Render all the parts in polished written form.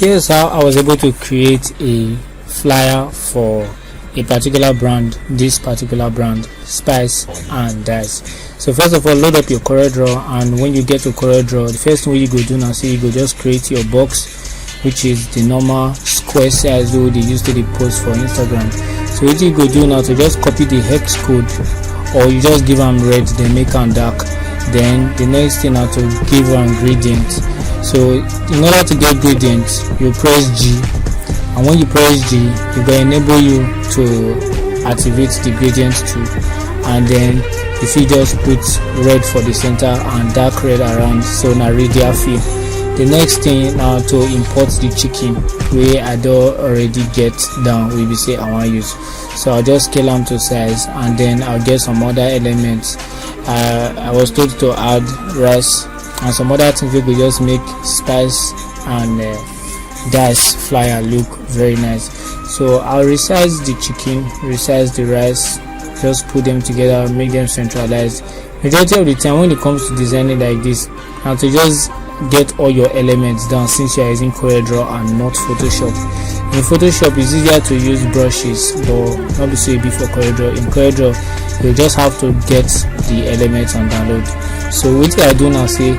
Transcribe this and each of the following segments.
here's how I was able to create a flyer for a particular brand, this particular brand, Spice and Dice. So first of all, load up your CorelDRAW, and when you get to CorelDRAW, the first thing you go do now, see, you go just create your box, which is the normal square size though they used to post for Instagram. So what you go do now to just copy the hex code, or you just give them red, then make them dark. Then the next thing now to give them gradient. So in order to get gradient, you press G, and when you press G, it will enable you to activate the gradient tool, and then if you just put red for the center and dark red around, so now radial fill. The next thing now to import the chicken where I do already get down, we will say I want to use. So I'll just scale them to size, and then I'll get some other elements. I was told to add rice and some other things we could just make Spice and Dice flyer look very nice. So I'll resize the chicken, resize the rice, just put them together, make them centralized. Majority of the time when it comes to designing like this, and to just get all your elements down, since you are using CorelDRAW and not Photoshop. In Photoshop it's easier to use brushes, but not be so easy for CorelDRAW. In CorelDRAW you just have to get the elements and download. So what I do now, say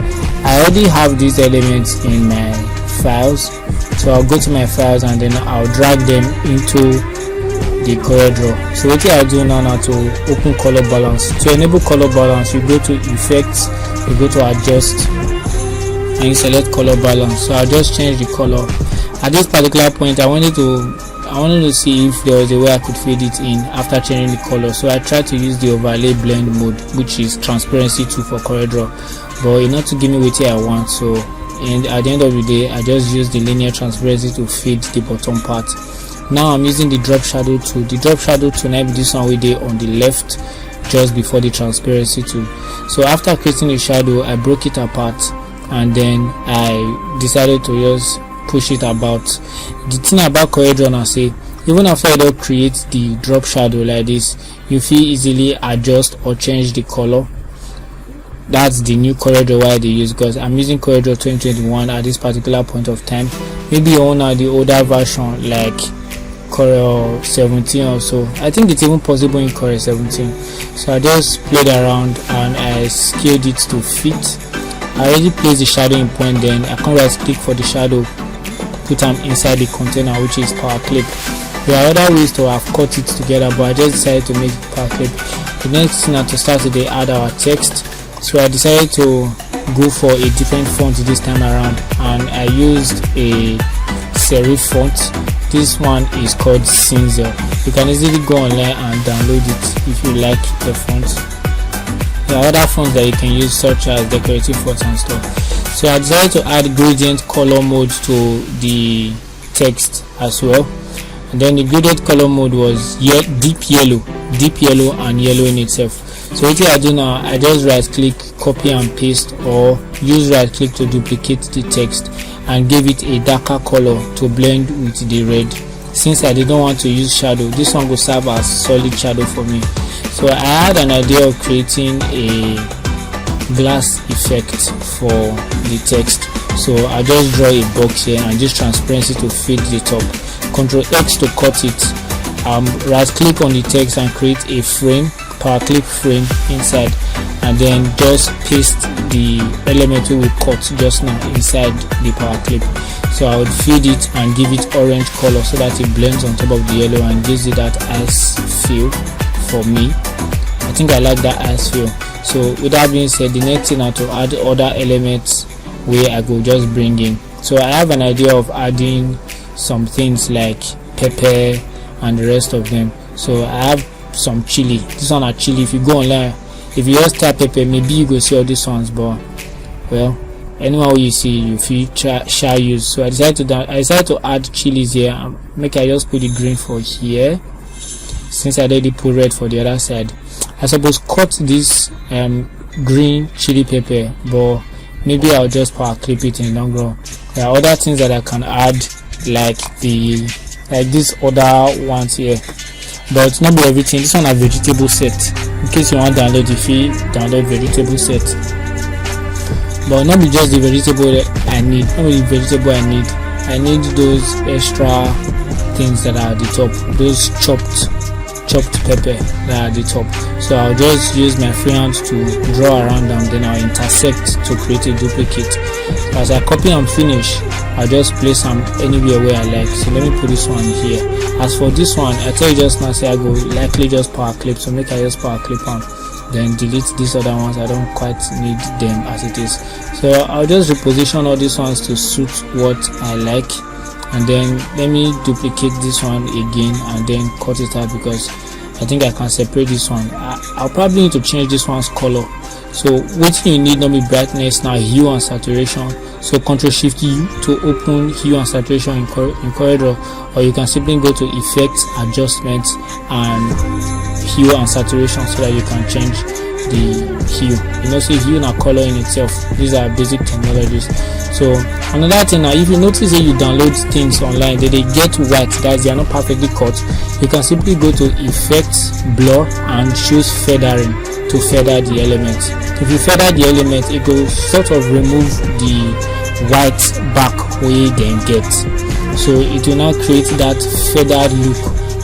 I already have these elements in my files, so I'll go to my files and then I'll drag them into the CorelDRAW. So what I do now to open color balance. To enable color balance, you go to effects, you go to adjust, and you select color balance. So I'll just change the color. At this particular point I wanted to see if there was a way I could fade it in after changing the color. So I tried to use the overlay blend mode, which is transparency 2 for CorelDRAW, but it not to give me what I want. So at the end of the day I just use the linear transparency to fade the bottom part. Now I'm using the drop shadow tool. The drop shadow tool now be this one way there on the left, just before the transparency tool. So after creating the shadow, I broke it apart, and then I decided to just push it about. The thing about CorelDRAW now, say even after you don't create the drop shadow like this, you feel easily adjust or change the color. That's the new CorelDRAW why they use, because I'm using CorelDRAW 2021 at this particular point of time. Maybe you own the older version like Corel 17 or so. I think it's even possible in Corel 17. So I just played around and I scaled it to fit. I already placed the shadow in point, then I can right click for the shadow, put them inside the container, which is power clip. There are other ways to have cut it together, but I just decided to make it power clip. The next thing now to start is they add our text. So I decided to go for a different font this time around, and I used a serif font. This one is called Cinzel. You can easily go online and download it if you like the font. There are other fonts that you can use, such as decorative fonts and stuff. So I decided to add gradient color mode to the text as well, and then the gradient color mode was deep yellow and yellow in itself. So what I do now, I just right click, copy and paste, or use right click to duplicate the text and give it a darker color to blend with the red. Since I didn't want to use shadow, this one will serve as solid shadow for me. So I had an idea of creating a glass effect for the text. So I just draw a box here and use transparency to fit the top. Ctrl X to cut it. Right click on the text and create a frame, power clip frame inside, and then just paste the element we cut just now inside the power clip. So I would feed it and give it orange color so that it blends on top of the yellow and gives it that ice feel. For me, I think I like that ice feel. So with that being said, the next thing now to add other elements where I go just bring in. So I have an idea of adding some things like pepper and the rest of them. So I have some chili. This one are chili. If you go online, if you just type pepper, maybe you go see all these ones, but well, anyone you see, you feel shall use. So I decided to add chilies here. I just put the green for here, since I already put red for the other side. I suppose cut this green chili pepper, but maybe I'll just power clip it in the long run. There are other things that I can add, like these other ones here, but it's not be everything. This one a vegetable set. In case you want to download, if you download vegetable set, but not be just the vegetable I need. Not be the vegetable I need. I need those extra things that are at the top, those chopped pepper that are at the top. So I'll just use my freehand to draw around them, then I'll intersect to create a duplicate. So as I copy and finish, I'll just place them anywhere where I like. So let me put this one here. As for this one, I tell you just now, say I go likely just power clip, so make I just power clip them, then delete these other ones. I don't quite need them as it is. So I'll just reposition all these ones to suit what I like, and then let me duplicate this one again and then cut it out, because I think I can separate this one. I'll probably need to change this one's color. So what you need, not be brightness, now hue and saturation. So Ctrl Shift U to open hue and saturation in CorelDRAW, or you can simply go to effects, adjustments, and hue and saturation, so that you can change the hue. You know, see hue and color in itself, these are basic technologies. So another thing, now if you notice that you download things online, they get white, guys, they are not perfectly cut. You can simply go to effects, blur, and choose feathering to feather the element. If you feather the element, it will sort of remove the white back we then get, so it will now create that feathered look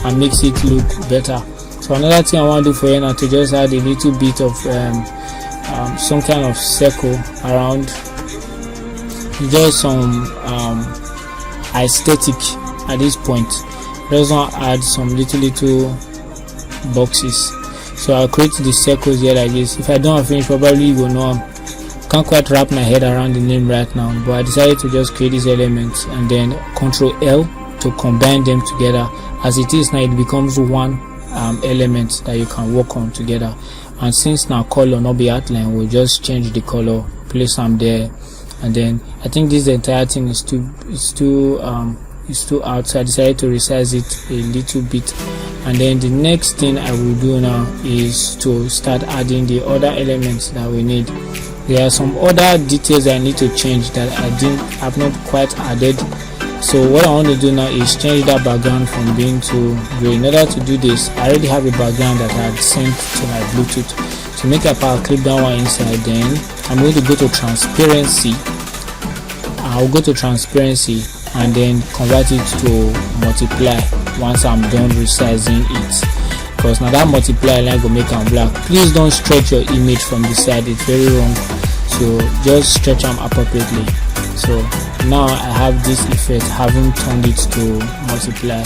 and makes it look better. So another thing I want to do for you now, to just add a little bit of some kind of circle around, just some aesthetic at this point. Just want to add some little boxes. So I'll create the circles here like this. If I don't finish, probably you will know. Can't quite wrap my head around the name right now, but I decided to just create these elements and then Ctrl L to combine them together. As it is now, it becomes one element that you can work on together. And since now color not be outline, we'll just change the color, place them there, and then I think this entire thing is too out, so I decided to resize it a little bit. And then the next thing I will do now is to start adding the other elements that we need. There are some other details I need to change that I've not quite added. So what I want to do now is change that background from being to gray. In order to do this, I already have a background that I had sent to my Bluetooth. So make a power clip that one inside, then I'm going to go to transparency. I'll go to transparency and then convert it to multiply once I'm done resizing it, because now that multiply line will make them black. Please don't stretch your image from the side, it's very wrong, so just stretch them appropriately. So now I have this effect, having turned it to multiply,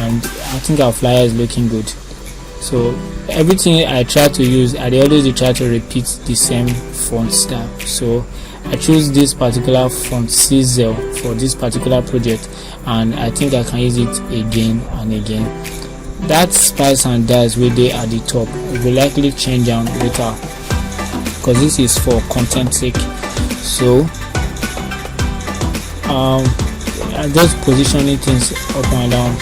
and I think our flyer is looking good. So everything I try to use, I always try to repeat the same font style. So I choose this particular font Czel for this particular project, and I think I can use it again and again. That spice and dice where they at the top, we will likely change them later because this is for content sake. So I'm just positioning things up and down.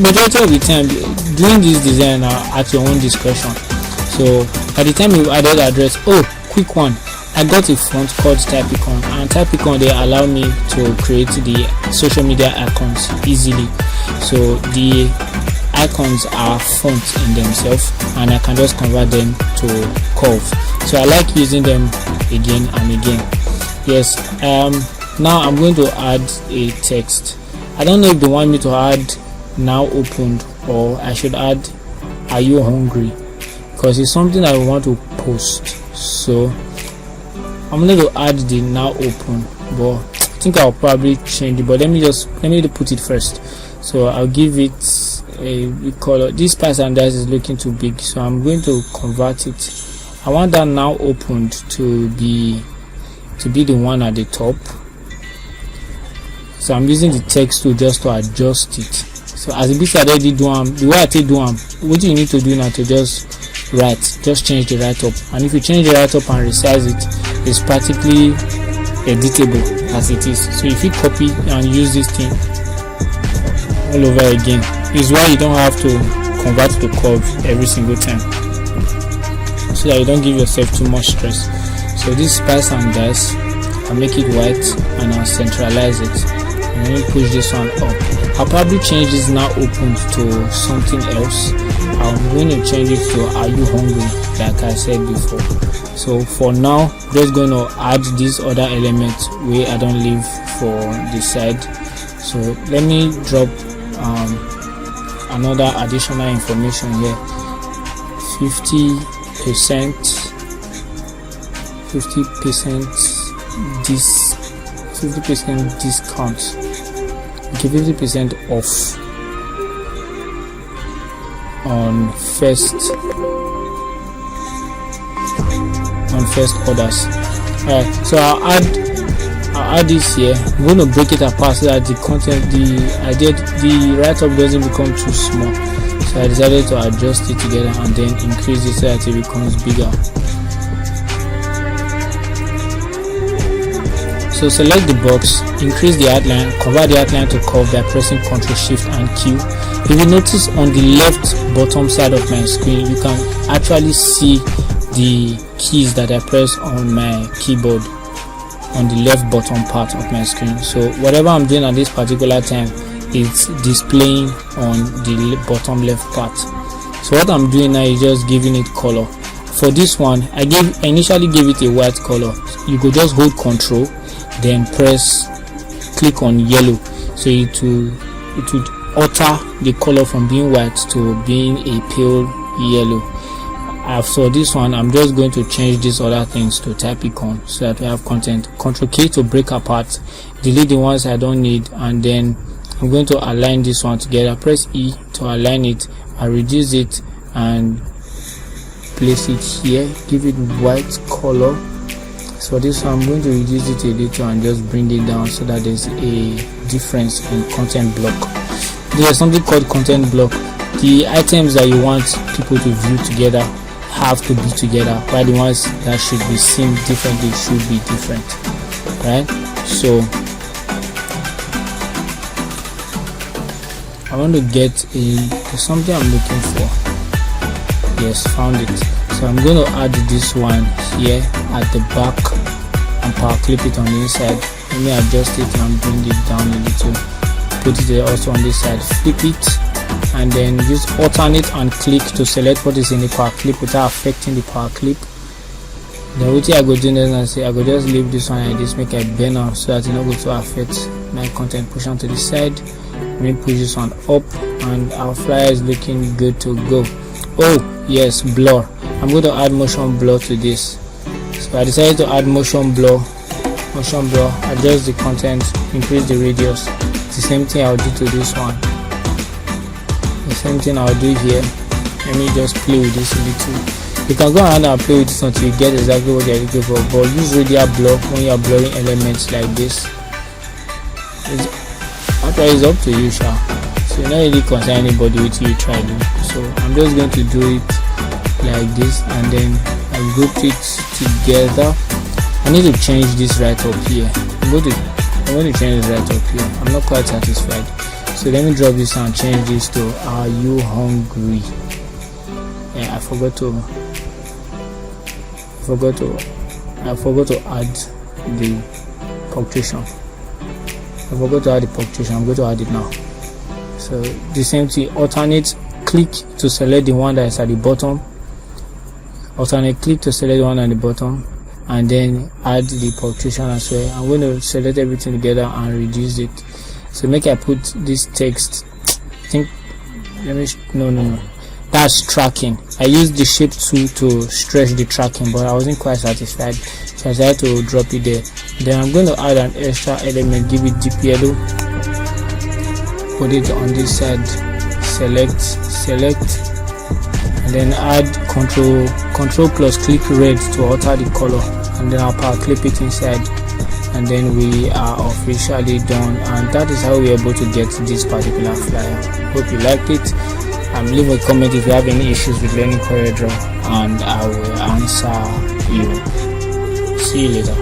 Majority of the time doing this design at your own discretion. So by the time you added address, quick one, I got a font called Typicon, and Typicon, they allow me to create the social media icons easily. So the icons are fonts in themselves, and I can just convert them to curves. So I like using them again and again. Yes, now I'm going to add a text. I don't know if they want me to add now opened, or I should add are you hungry, because it's something I want to post. So I'm going to add the now open, but I think I'll probably change it, but let me put it first. So I'll give it a color. This spice and dice is looking too big, so I'm going to convert it. I want that now opened to be the one at the top. So I'm using the text tool just to adjust it. So as the bit I already do the way I take do what you need to do now to just change the right up, and if you change the right up and resize it, it's practically editable as it is. So if you copy and use this thing all over again, is why you don't have to convert to curve every single time, so that you don't give yourself too much stress. So this spice and dice, I'll make it white and I'll centralize it, and then push this one up. I'll probably change this now opened to something else, I'm going to change it to "Are you hungry?" like I said before. So for now, just going to add this other element where I don't leave for the side. So let me drop another additional information here. 50% discount. Okay, 50% off on first orders. Alright, so I'll add this here. I'm going to break it apart so that the content, the write-up doesn't become too small. So I decided to adjust it together and then increase it so that it becomes bigger. So select the box, increase the outline, convert the outline to curve by pressing Ctrl Shift and Q. If you notice on the left bottom side of my screen, you can actually see the keys that I press on my keyboard on the left bottom part of my screen. So whatever I'm doing at this particular time, it's displaying on the bottom left part. So what I'm doing now is just giving it color. For this one, I initially gave it a white color. You could just hold Ctrl, then click on yellow, so it would alter the color from being white to being a pale yellow. For this one, I'm just going to change these other things to Typicon so that we have content. Ctrl K to break apart, delete the ones I don't need, and then I'm going to align this one together. Press E to align it. I reduce it and place it here, give it white color. So this one, I'm going to reduce it a little and just bring it down so that there's a difference in content block. There's something called content block. The items that you want people to view together have to be together, while the ones that should be seen differently should be different, right? So I want to get there's something I'm looking for. Yes, found it. So I'm going to add this one here at the back and power clip it on the inside. Let me adjust it and bring it down a little. Put it also on this side, flip it, and then use alternate and click to select what is in the power clip without affecting the power clip. Then what I go do next, I go just leave this one like this, make a banner so that it not going to affect my content. Push on to the side. Let me push this one up, and our flyer is looking good to go. Oh yes, blur. I'm going to add motion blur to this. So I decided to add motion blur. Adjust the content, increase the radius. The same thing I'll do to this one. The same thing I'll do here. Let me just play with this a little. You can go ahead and play with this until you get exactly what you're looking for, but use radial blur when you're blurring elements like this. Actually, it's up to you, sha. So you not really concern anybody with you try to. So I'm just going to do it like this, and then I grouped it together. I need to change this right up here. I'm going to change this right up here. I'm not quite satisfied. So let me drop this and change this to "Are you hungry?" Yeah, I forgot to add the punctuation. I'm going to add it now. So the same thing, alternate click to select the one that is at the bottom. Alternate click to select the one at the bottom, and then add the punctuation as well. I'm going to select everything together and reduce it. So make I put this text. No. That's tracking. I used the shape tool to stretch the tracking, but I wasn't quite satisfied, so I decided to drop it there. Then I'm going to add an extra element, give it deep yellow, put it on this side, select, and then add control plus click red to alter the color, and then I'll power clip it inside, and then we are officially done. And that is how we are able to get this particular flyer. Hope you liked it. Leave a comment if you have any issues with learning CorelDRAW, and I will answer you. See you later.